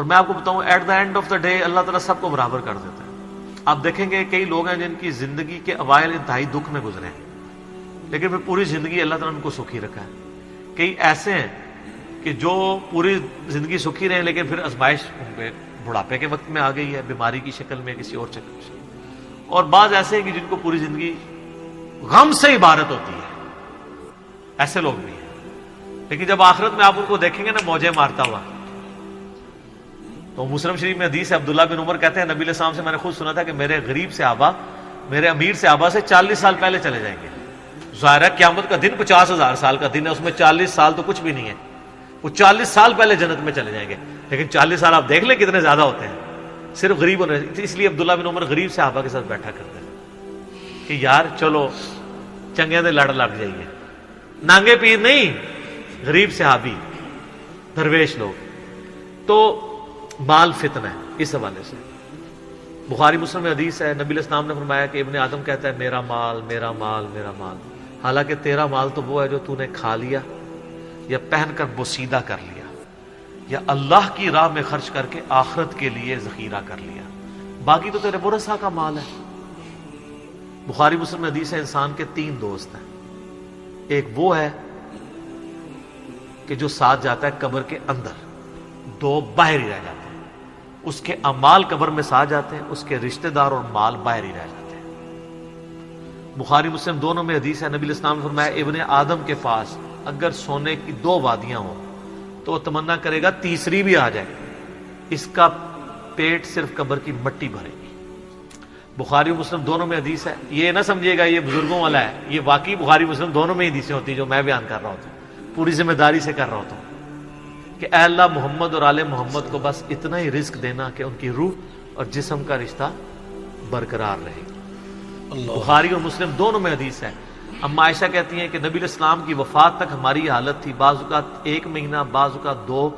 میں آپ کو بتاؤں at the end of the day Allah تعالیٰ سب کو برابر کر دیتا ہے. آپ دیکھیں گے کئی لوگ ہیں جن کی زندگی کے اوائل انتہائی دکھ میں گزرے ہیں لیکن پھر پوری زندگی اللہ تعالیٰ نے ان کو سکھی رکھا ہے. کئی ایسے ہیں کہ جو پوری زندگی سکھی رہے لیکن پھر آزمائش ان پہ بڑھاپے کے وقت میں آ گئی ہے، بیماری کی شکل میں، کسی اور شکل سے. اور بعض ایسے ہیں کہ جن کو پوری زندگی غم سے عبارت ہوتی ہے، ایسے لوگ بھی ہیں. لیکن جب آخرت میں آپ ان کو دیکھیں گے نا موجیں مارتا ہوا، تو مسلم شریف میں حدیث ہے، عبداللہ بن عمر کہتے ہیں نبی علیہ السلام سے میں نے خود سنا تھا کہ میرے غریب صحابہ میرے امیر صحابہ سے 40 سال پہلے چلے جائیں گے. ظاہر ہے قیامت کا دن 50,000 سال کا دن ہے، اس میں 40 سال تو کچھ بھی نہیں ہے. وہ 40 سال پہلے جنت میں چلے جائیں گے. لیکن 40 سال آپ دیکھ لیں کتنے زیادہ ہوتے ہیں صرف غریب ہونے. اس لیے عبداللہ بن عمر غریب صحابہ کے ساتھ بیٹھا کرتے ہیں کہ یار چلو چنگے دے لڑ لگ جائیے. نانگے پیر نہیں، غریب صحابی درویش لوگ. تو مال فتنہ ہے. اس حوالے سے بخاری مسلم میں حدیث ہے، نبی علیہ السلام نے فرمایا کہ ابن آدم کہتا ہے میرا مال میرا مال میرا مال. حالانکہ تیرا مال تو وہ ہے جو تو نے کھا لیا یا پہن کر بوسیدہ کر لیا یا اللہ کی راہ میں خرچ کر کے آخرت کے لیے ذخیرہ کر لیا. باقی تو تیرے ورثہ کا مال ہے. بخاری مسلم میں حدیث ہے انسان کے 3 دوست ہیں. ایک وہ ہے کہ جو ساتھ جاتا ہے قبر کے اندر، 2 باہر ہی رہ جاتے ہیں. اس کے اعمال قبر میں ساتھ جاتے ہیں، اس کے رشتہ دار اور مال باہر ہی رہ جاتے ہیں. بخاری مسلم دونوں میں حدیث ہے، نبی علیہ السلام نے فرمایا ابن آدم کے پاس اگر سونے کی 2 وادیاں ہوں تو وہ تمنا کرے گا تیسری بھی آ جائے، اس کا پیٹ صرف قبر کی مٹی بھرے گی. بخاری مسلم دونوں میں حدیث ہے. یہ نہ سمجھیے گا یہ بزرگوں والا ہے، یہ واقعی بخاری مسلم دونوں میں حدیثیں ہوتی ہیں جو میں بیان کر رہا ہوتا ہوں، پوری ذمہ داری سے کر رہا ہوتا ہوں کہ اے اللہ محمد اور آل محمد کو بس اتنا ہی رزق دینا کہ ان کی روح اور جسم کا رشتہ برقرار رہے. بخاری اور مسلم دونوں میں حدیث ہے. اما عائشہ کہتی ہیں کہ نبی علیہ السلام کی وفات تک ہماری یہ حالت تھی، بعض اوقات 1 مہینہ، بعض اوقات 2،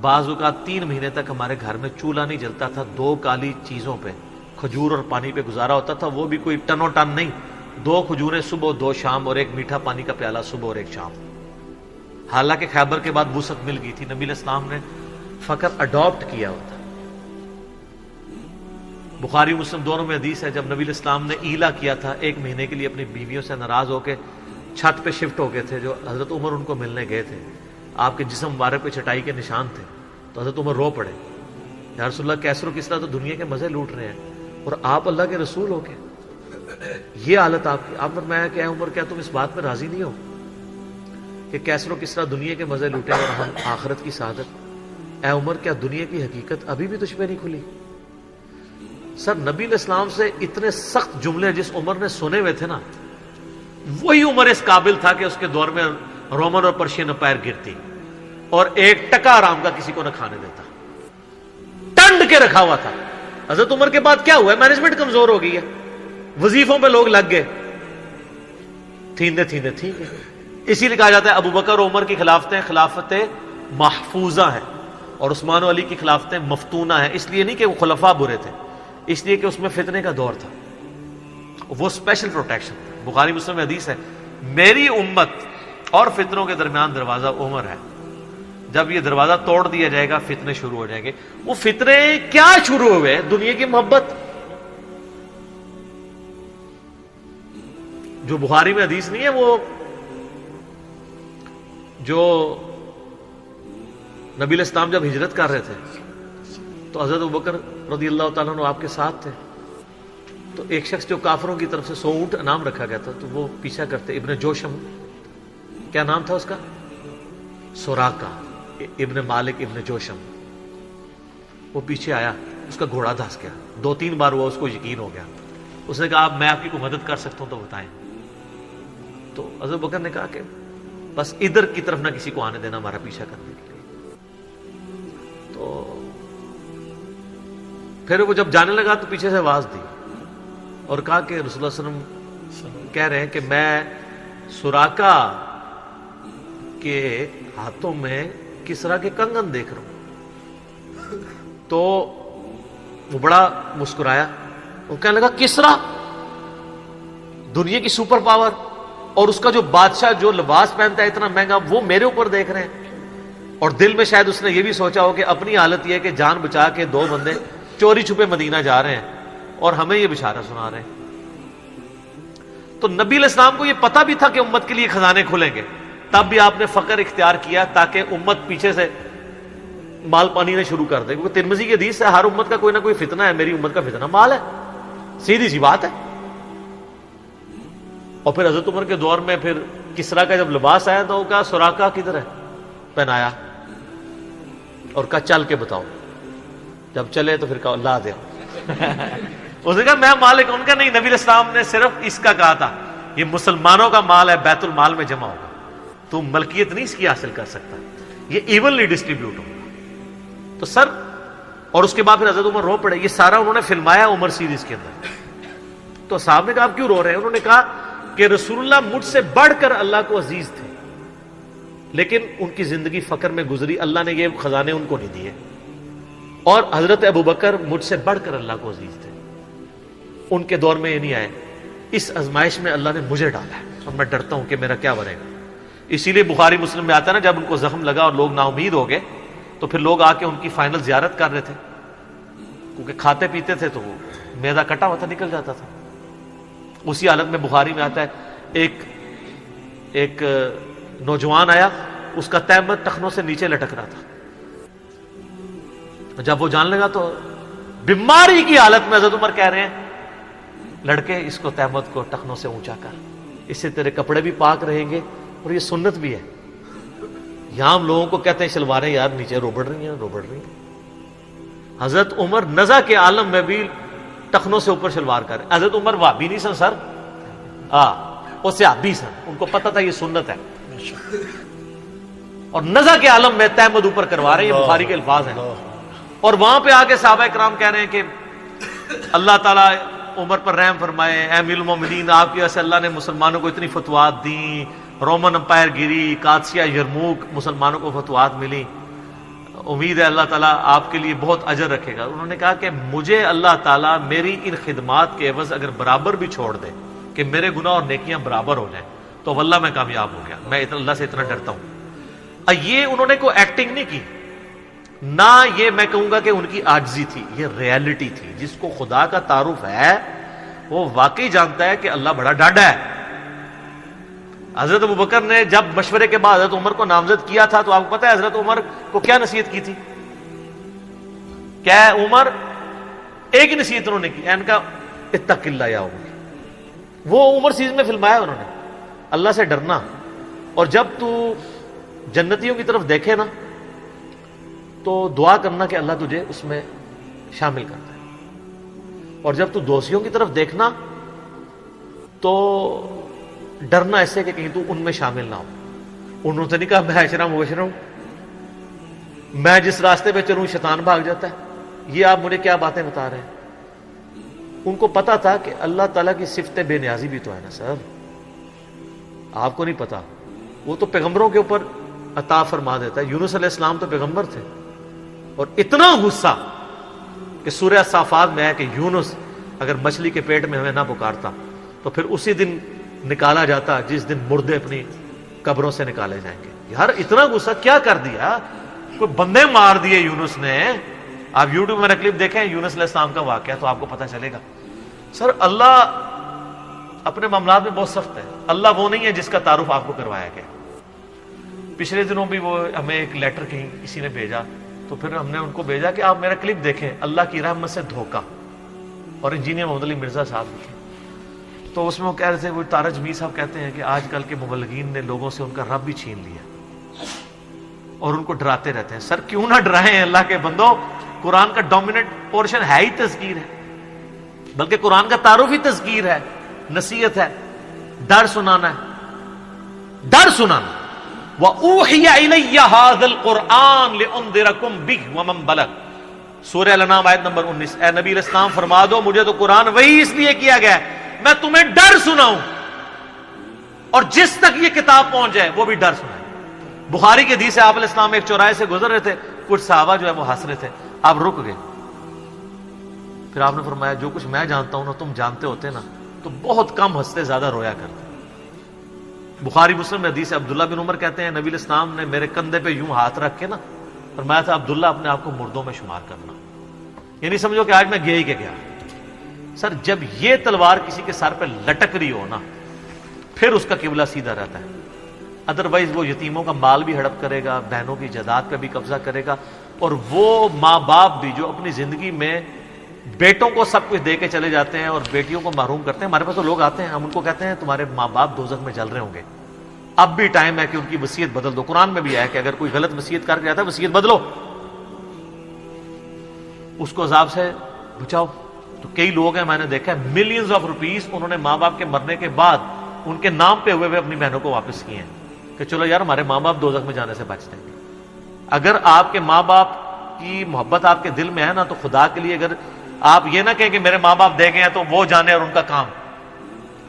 بعض اوقات 3 مہینے تک ہمارے گھر میں چولہا نہیں جلتا تھا. 2 کالی چیزوں پہ، کھجور اور پانی پہ گزارا ہوتا تھا. وہ بھی کوئی ٹنو ٹن نہیں، 2 کھجوریں صبح 2 شام اور 1 میٹھا پانی کا پیالہ صبح اور 1 شام. حالانکہ خیبر کے بعد وسعت مل گئی تھی، نبی علیہ السلام نے فقط اڈاپٹ کیا ہوتا. بخاری مسلم دونوں میں حدیث ہے جب نبی علیہ السلام نے ایلا کیا تھا 1 مہینے کے لیے اپنی بیویوں سے ناراض ہو کے چھت پہ شفٹ ہو گئے تھے، جو حضرت عمر ان کو ملنے گئے تھے. آپ کے جسم مبارک پہ چٹائی کے نشان تھے تو حضرت عمر رو پڑے، یا رسول اللہ کیسر و کسرا تو دنیا کے مزے لوٹ رہے ہیں اور آپ اللہ کے رسول ہو کے یہ حالت آپ کی. آپ فرمایا کہ اے عمر کیا تم اس بات پر راضی نہیں ہو کہ کیسر و کسرا دنیا کے مزے لوٹے اور ہم آخرت کی سعادت؟ اے عمر کیا دنیا کی حقیقت ابھی بھی تجھ پہ نہیں کھلی؟ سر نبی علیہ السلام سے اتنے سخت جملے جس عمر نے سنے ہوئے تھے نا، وہی عمر اس قابل تھا کہ اس کے دور میں رومن اور پرشین امپائر گرتی اور 1 ٹکا آرام کا کسی کو نہ کھانے دیتا، ٹنڈ کے رکھا ہوا تھا. حضرت عمر کے بعد کیا ہوا ہے؟ مینجمنٹ کمزور ہو گئی ہے، وظیفوں پہ لوگ لگ گئے، تھیندے ٹھیک ہے. اسی لیے کہا جاتا ہے ابو بکر اور عمر کی خلافتیں خلافتیں محفوظہ ہیں اور عثمان و علی کی خلافتیں مفتونہ ہیں. اس لیے نہیں کہ وہ خلفاء برے تھے، اس لیے کہ اس میں فتنے کا دور تھا، وہ اسپیشل پروٹیکشن. بخاری مسلم میں حدیث ہے میری امت اور فتنوں کے درمیان دروازہ عمر ہے، جب یہ دروازہ توڑ دیا جائے گا فتنے شروع ہو جائیں گے. وہ فتنے کیا شروع ہوئے؟ دنیا کی محبت. جو بخاری میں حدیث نہیں ہے، وہ جو نبی علیہ السلام جب ہجرت کر رہے تھے تو حضرت ابوبکر رضی اللہ تعالیٰ عنہ آپ کے ساتھ تھے. تو ایک شخص جو کافروں کی طرف سے 100 اونٹ انعام رکھا گیا تھا تو وہ پیچھا کرتے. ابن جوشم، کیا نام تھا اس کا؟ سوراقہ ابن مالک ابن جوشم. وہ پیچھے آیا، اس کا گھوڑا دھس گیا. 2-3 بار ہوا، اس کو یقین ہو گیا. اس نے کہا میں آپ کی کوئی مدد کر سکتا ہوں تو بتائیں. تو حضرت بکر نے کہا کہ بس ادھر کی طرف نہ کسی کو آنے دینا ہمارا پیچھا کرنے کے لیے. تو پھر وہ جب جانے لگا تو پیچھے سے آواز دی اور کہا کہ رسول اللہ صلی اللہ علیہ وسلم کہہ رہے ہیں کہ میں سوراقہ کے ہاتھوں میں کسرا کے کنگن دیکھ رہا ہوں. تو وہ بڑا مسکرایا، وہ کہنے لگا کسرا دنیا کی سپر پاور اور اس کا جو بادشاہ جو لباس پہنتا ہے اتنا مہنگا، وہ میرے اوپر دیکھ رہے ہیں. اور دل میں شاید اس نے یہ بھی سوچا ہو کہ اپنی حالت یہ ہے کہ جان بچا کے 2 بندے چوری چھپے مدینہ جا رہے ہیں اور ہمیں یہ بشارت سنا رہے ہیں. تو نبی علیہ السلام کو یہ پتا بھی تھا کہ امت کے لیے خزانے کھلیں گے, تب بھی آپ نے فقر اختیار کیا تاکہ امت پیچھے سے مال پانی نے شروع کر دے, کیونکہ ترمذی کی حدیث ہے ہر امت کا کوئی نہ کوئی فتنہ ہے, میری امت کا فتنہ مال ہے, سیدھی سی بات ہے. اور پھر حضرت عمر کے دور میں پھر کسرا کا جب لباس آیا تو کہا سراقہ کدھر ہے, پہنایا اور کہا چل کے بتاؤ, جب چلے تو پھر کہا لا دے. اس نے کہا میں مالک, ان کا نہیں, نبی علیہ السلام نے صرف اس کا کہا تھا یہ مسلمانوں کا مال ہے, بیت المال میں جمع ہوگا, تو ملکیت نہیں اس کی حاصل کر سکتا, یہ ایونلی ڈسٹریبیوٹ ہوگا. تو سر, اور اس کے بعد پھر حضرت عمر رو پڑے, یہ سارا انہوں نے فلمایا عمر سیریز کے اندر. تو صاحب نے کہا آپ کیوں رو رہے ہیں؟ انہوں نے کہا کہ رسول اللہ مجھ سے بڑھ کر اللہ کو عزیز تھے, لیکن ان کی زندگی فقر میں گزری, اللہ نے یہ خزانے ان کو نہیں دیے. اور حضرت ابوبکر مجھ سے بڑھ کر اللہ کو عزیز تھے, ان کے دور میں یہ نہیں آئے. اس آزمائش میں اللہ نے مجھے ڈالا ہے اور میں ڈرتا ہوں کہ میرا کیا بنے گا. اسی لیے بخاری مسلم میں آتا ہے نا, جب ان کو زخم لگا اور لوگ نا امید ہو گئے تو پھر لوگ آ کے ان کی فائنل زیارت کر رہے تھے, کیونکہ کھاتے پیتے تھے تو وہ میدا کٹا ہوا تھا, نکل جاتا تھا. اسی حالت میں بخاری میں آتا ہے ایک نوجوان آیا, اس کا تہمت ٹخنوں سے نیچے لٹک رہا تھا. جب وہ جان لگا تو بیماری کی حالت میں حضرت عمر کہہ رہے ہیں لڑکے اس کو تہمت کو ٹخنوں سے اونچا کر, اس سے تیرے کپڑے بھی پاک رہیں گے اور یہ سنت بھی ہے. یہاں ہم لوگوں کو کہتے ہیں شلواریں یار نیچے روبڑ رہی ہیں. حضرت عمر نزا کے عالم میں بھی ٹخنوں سے اوپر شلوار کر رہے. حضرت عمر وہابی نہیں سن سر, وہ صحابی سن, ان کو پتہ تھا یہ سنت ہے, اور نزا کے عالم میں تہمت اوپر کروا رہے ہیں. یہ بخاری کے الفاظ ہیں. اور وہاں پہ آگے صحابہ کرام کہہ رہے ہیں کہ اللہ تعالیٰ عمر پر رحم فرمائے, اے امیر المومنین آپ کی وجہ سے اللہ نے مسلمانوں کو اتنی فتوحات دیں, رومن امپائر گری, قادسیہ, یرموک, مسلمانوں کو فتوحات ملی, امید ہے اللہ تعالیٰ آپ کے لیے بہت اجر رکھے گا. انہوں نے کہا کہ مجھے اللہ تعالیٰ میری ان خدمات کے عوض اگر برابر بھی چھوڑ دے کہ میرے گناہ اور نیکیاں برابر ہو جائیں تو واللہ میں کامیاب ہو گیا, میں اللہ سے اتنا ڈرتا ہوں. یہ انہوں نے کوئی ایکٹنگ نہیں کی, نہ یہ میں کہوں گا کہ ان کی عاجزی تھی, یہ ریالٹی تھی. جس کو خدا کا تعارف ہے وہ واقعی جانتا ہے کہ اللہ بڑا ڈاڈا ہے. حضرت ابوبکر نے جب مشورے کے بعد حضرت عمر کو نامزد کیا تھا تو آپ کو پتا ہے حضرت عمر کو کیا نصیحت کی تھی؟ کیا عمر ایک ہی نصیحت انہوں نے کی, ان کا اتق اللہ یا عمر. وہ عمر سیریز میں فلمایا انہوں نے, اللہ سے ڈرنا, اور جب تو جنتیوں کی طرف دیکھے نا تو دعا کرنا کہ اللہ تجھے اس میں شامل کرتا ہے, اور جب تو دوستیوں کی طرف دیکھنا تو ڈرنا ایسے کہ کہیں تو ان میں شامل نہ ہو. انہوں نے نہیں کہا میں اشرم ہوں, میں جس راستے پہ چلوں شیطان بھاگ جاتا ہے, یہ آپ مجھے کیا باتیں بتا رہے ہیں. ان کو پتا تھا کہ اللہ تعالیٰ کی صفت بے نیازی بھی تو ہے نا سر, آپ کو نہیں پتا. وہ تو پیغمبروں کے اوپر عطا فرما دیتا ہے. یونس علیہ السلام تو پیغمبر تھے, اور اتنا غصہ کہ سورہ صافات میں ہے کہ یونس اگر مچھلی کے پیٹ میں ہمیں نہ پکارتا تو پھر اسی دن نکالا جاتا جس دن مردے اپنی قبروں سے نکالے جائیں گے. یار اتنا غصہ کیا کر دیا, کوئی بندے مار دیے یونس نے. آپ یوٹیوب میں کلپ دیکھیں یونس علیہ السلام کا واقعہ تو آپ کو پتہ چلے گا. سر اللہ اپنے معاملات میں بہت سخت ہے. اللہ وہ نہیں ہے جس کا تعارف آپ کو کروایا گیا. پچھلے دنوں بھی وہ ہمیں ایک لیٹر کہیں کسی نے بھیجا, تو پھر ہم نے ان کو بھیجا کہ آپ میرا کلپ دیکھیں, اللہ کی رحمت سے دھوکہ, اور انجینئر محمد علی مرزا صاحب لکھے. تو اس میں وہ کہہ رہے تھے, وہ تارا جمیل صاحب کہتے ہیں کہ آج کل کے مبلغین نے لوگوں سے ان کا رب بھی چھین لیا اور ان کو ڈراتے رہتے ہیں. سر کیوں نہ ڈرائیں اللہ کے بندوں, قرآن کا ڈومیننٹ پورشن ہے ہی تذکیر ہے, بلکہ قرآن کا تعارف ہی تذکیر ہے, نصیحت ہے, ڈر سنانا ہے, ڈر سنانا. وَأُوحِيَ إِلَيَّ هَذَا الْقُرْآنُ لِأُنذِرَكُمْ بِهِ وَمَنْ بَلَغَ, سورہ الانعام آیت نمبر 19. اے نبی علیہ السلام فرما دو مجھے تو قرآن وہی اس لیے کیا گیا ہے میں تمہیں ڈر سناؤں, اور جس تک یہ کتاب پہنچ جائے وہ بھی ڈر سنائے. بخاری کے حدیث ہے آپ علیہ السلام ایک چوراہے سے گزر رہے تھے, کچھ صحابہ جو ہے وہ ہنس رہے تھے, آپ رک گئے. پھر آپ نے فرمایا جو کچھ میں جانتا ہوں نا تم جانتے ہوتے نا تو بہت کم ہنستے, زیادہ رویا کرتے. بخاری مسلم میں حدیث ہے، عبداللہ بن عمر کہتے ہیں نبی علیہ السلام نے میرے کندھے پہ یوں ہاتھ رکھ کے نا فرمایا تھا عبداللہ اپنے آپ کو مردوں میں شمار کرنا، یعنی سمجھو کہ آج میں گیا ہی کہ گیا۔ سر جب یہ تلوار کسی کے سر پہ لٹک رہی ہو نا پھر اس کا قبلہ سیدھا رہتا ہے، ادروائز وہ یتیموں کا مال بھی ہڑپ کرے گا، بہنوں کی جائیداد پہ بھی قبضہ کرے گا، اور وہ ماں باپ بھی جو اپنی زندگی میں بیٹوں کو سب کچھ دے کے چلے جاتے ہیں اور بیٹیوں کو محروم کرتے ہیں۔ ہمارے پاس تو لوگ آتے ہیں، ہم ان کو کہتے ہیں تمہارے ماں باپ دوزخ میں جل رہے ہوں گے، اب بھی ٹائم ہے کہ ان کی وصیت بدل دو۔ قرآن میں بھی ہے کہ اگر کوئی غلط وصیت کر کے جاتا ہے وصیت بدلو، اس کو عذاب سے بچاؤ۔ تو کئی لوگ ہیں میں نے دیکھا ہے ملینز آف روپیز انہوں نے ماں باپ کے مرنے کے بعد ان کے نام پہ ہوئے اپنی بہنوں کو واپس کیے ہیں کہ چلو یار ہمارے ماں باپ دوزخ میں جانے سے بچ جائیں گے۔ اگر آپ کے ماں باپ کی محبت آپ کے دل میں ہے نا تو خدا کے لیے اگر آپ یہ نہ کہیں کہ میرے ماں باپ دے گئے ہیں تو وہ جانے اور ان کا کام،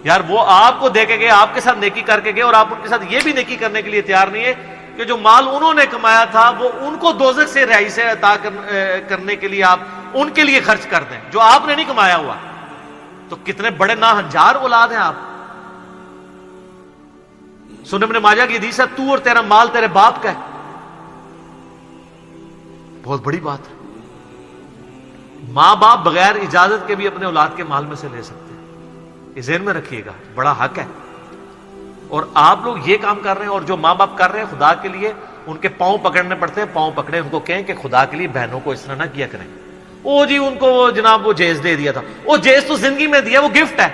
یار وہ آپ کو دے کے گئے، آپ کے ساتھ نیکی کر کے گئے، اور آپ ان کے ساتھ یہ بھی نیکی کرنے کے لیے تیار نہیں ہے کہ جو مال انہوں نے کمایا تھا وہ ان کو دوزخ سے رہائی سے عطا کرنے کے لیے آپ ان کے لیے خرچ کر دیں جو آپ نے نہیں کمایا ہوا۔ تو کتنے بڑے ناہنجار اولاد ہیں آپ۔ سنن ابن ماجہ کی حدیث ہے تو اور تیرا مال تیرے باپ کا ہے، بہت بڑی بات ہے۔ ماں باپ بغیر اجازت کے بھی اپنے اولاد کے مال میں سے لے سکتے ہیں، یہ ذہن میں رکھیے گا، بڑا حق ہے۔ اور آپ لوگ یہ کام کر رہے ہیں، اور جو ماں باپ کر رہے ہیں خدا کے لیے ان کے پاؤں پکڑنے پڑتے ہیں، پاؤں پکڑے، ان کو کہیں کہ خدا کے لیے بہنوں کو اس طرح نہ کیا کریں۔ او جی ان کو جناب وہ جیز دے دیا تھا، وہ جیز تو زندگی میں دیا، وہ گفٹ ہے۔